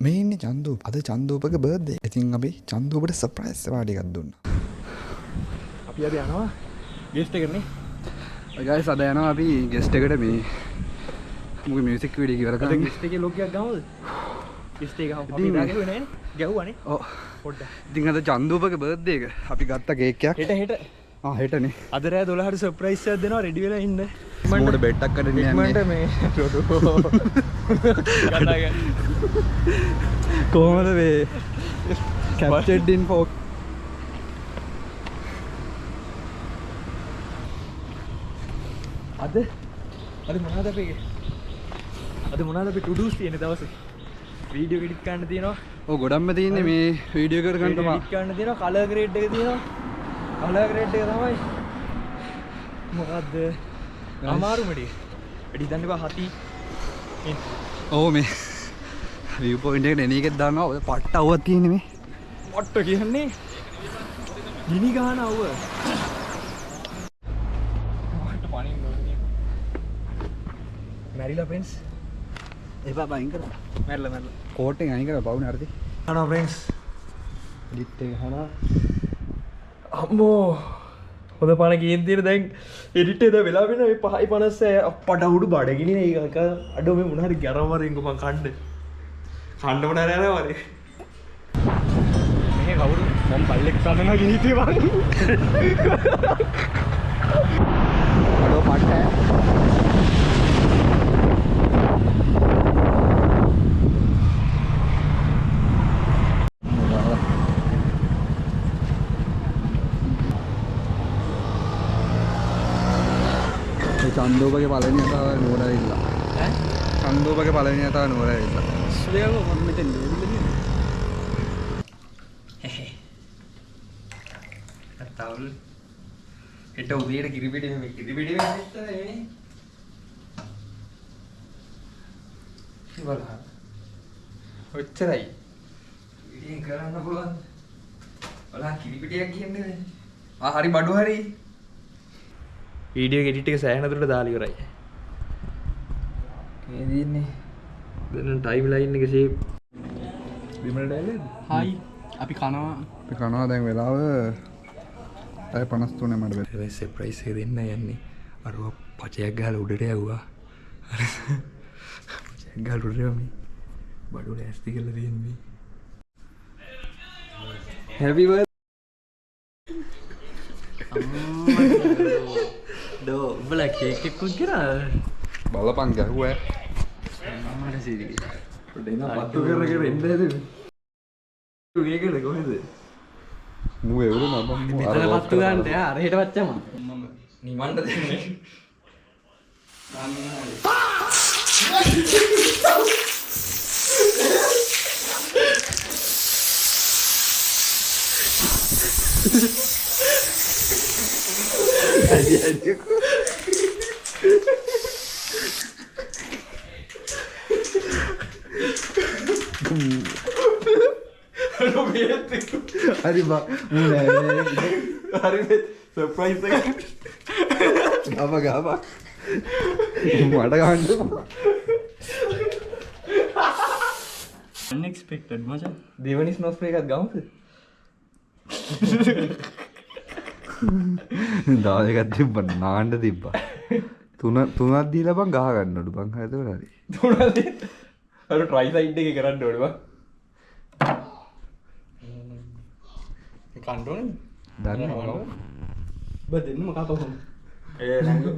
මේ ඉන්නේ චන්දූප. අද චන්දූපගේ බර්ත්ඩේ. ඉතින් අපි චන්දූපට සර්ප්‍රයිස් පාටි එකක් දුන්නා. අපි අද යනවා ගෙස්ට් එකනේ. ගයිස් අද යනවා අපි ගෙස්ට් එකට මේ මුගේ මියුසික් වීඩියෝ එක ඉවර කරන්න. ගෙස්ට් එකේ ලොග් එකක් ගමුද? ගෙස්ට් එක ගමු. අපි දාගෙන නෑනේ. ගැව්වානේ. ඔව්. පොඩ්ඩක්. ඉතින් අද චන්දූපගේ බර්ත්ඩේ එක. අපි ගත්ත කේක් එකක්. හෙට හෙටනේ. අද රෑ 12ට සර්ප්‍රයිස් එකක් දෙනවා රෙඩි වෙලා ඉන්න. මෝඩ බෙට්ටක් කරගෙන යන්නේ. මේ කොහොමද මේ captured in for අද මොනවද අපි to do's තියෙන දවසේ වීඩියෝ එඩිට් කරන්න තියෙනවා. ඔව් ගොඩක්ම තියෙන්නේ මේ වීඩියෝ එකට ගන්න තමයි. එඩිට් කරන්න තියෙනවා කලර් ග්‍රේඩ් එක තියෙනවා. කලර් ග්‍රේඩ් එක තමයි මොකද්ද අමාරු මෙඩි. එඩිට් දාන්න බා හති. ඔව් මේ view point එකට එන එකක් දානවා. ඔය පට්ට අවුවක් තියෙන්නේ මේ. පට්ට කියන්නේ ගිනි ගහන අවුව. මැරිලා ෆ්‍රෙන්ඩ්ස්. එපා බයින් කරා. මැරිලා. කෝට් එක අයින් කරලා පවුනේ හරිද? අනා ෆ්‍රෙන්ඩ්ස්. එඩිට් එක හනා. අම්මෝ. හොඳ පණ ගේන් තියෙන දැන් එඩිට් එක වෙලා වෙන මේ 5:56 අප්පට උඩු බඩගිනිනේ ඒක අඩෝ මේ මොන හරි ගරම වරින්කෝ මං කන්න මොන හරි යනවා වරේ. මේ කවුරු මම බල්ලෙක් කන්නවා ගිනිතේ වගේ. අඩෝ පට්ට. චන්දෝපගේ පළවෙනි අතාව නුවරයිල්ල. චන්දෝපගේ පළවෙනි අතාව නුවරයිල්ල. සුලේව මම මෙතෙන් දෙන්නේ. අතවල් හෙට උදේට කිරිපිටි වෙන්නේ නේ. ඉවලා. ඔච්චරයි. ඉතින් කරන්න පුළුවන්. ඔලා කිරිපිටියක් කියන්නේ. හරි බඩු හරි. වීඩියෝ එඩිට් එක සෑහෙන දුරට දාලා ඉවරයි. මේ දින්නේ. දැන් ටයිම් ලයින් එක ෂේප්. විමල ඩයලොග්. හායි. අපි කනවා දැන් වෙලාව 53 මට වෙලා. ඒ සර්ප්‍රයිස් එක දෙන්න යන්නේ. අරව පචයක් ගහලා උඩට යවුවා. පචයක් ගහලා උඩට යවමි. බඩු ලෑස්ති කරලා දෙන්නේ. Happy birthday. දෝ උඹලා කේක් එකක් කරා බලපන් ගැහුවා. මම සිරි. දෙන්න පත්තු කරගෙන එන්න හැදුවේ. කේකද කොහෙද? මූ එවුරු මම මෙතන පත්තු ගන්නට යා අර හෙට වච්චම. මම නිවන්න දෙන්නේ. හරි බා මූ නෑ හරි සර්ප්‍රයිස් එක ගම මට ගන්න unexpected මචං දෙවනි ස්නොෆ් එකක් ගමුද දාව එකක් තිබ්බ නාන්න තිබ්බා තුනක් දීලා බං ගහ ගන්නලු බං හරිද හරි තුනක් අර ට්‍රයි සයිඩ් එකේ කරන්න ඕනේ බං ඒ කන්ටෝනේ දන්නවා බද දෙන්න මොකක් කොහොමද ඒ නංගෝ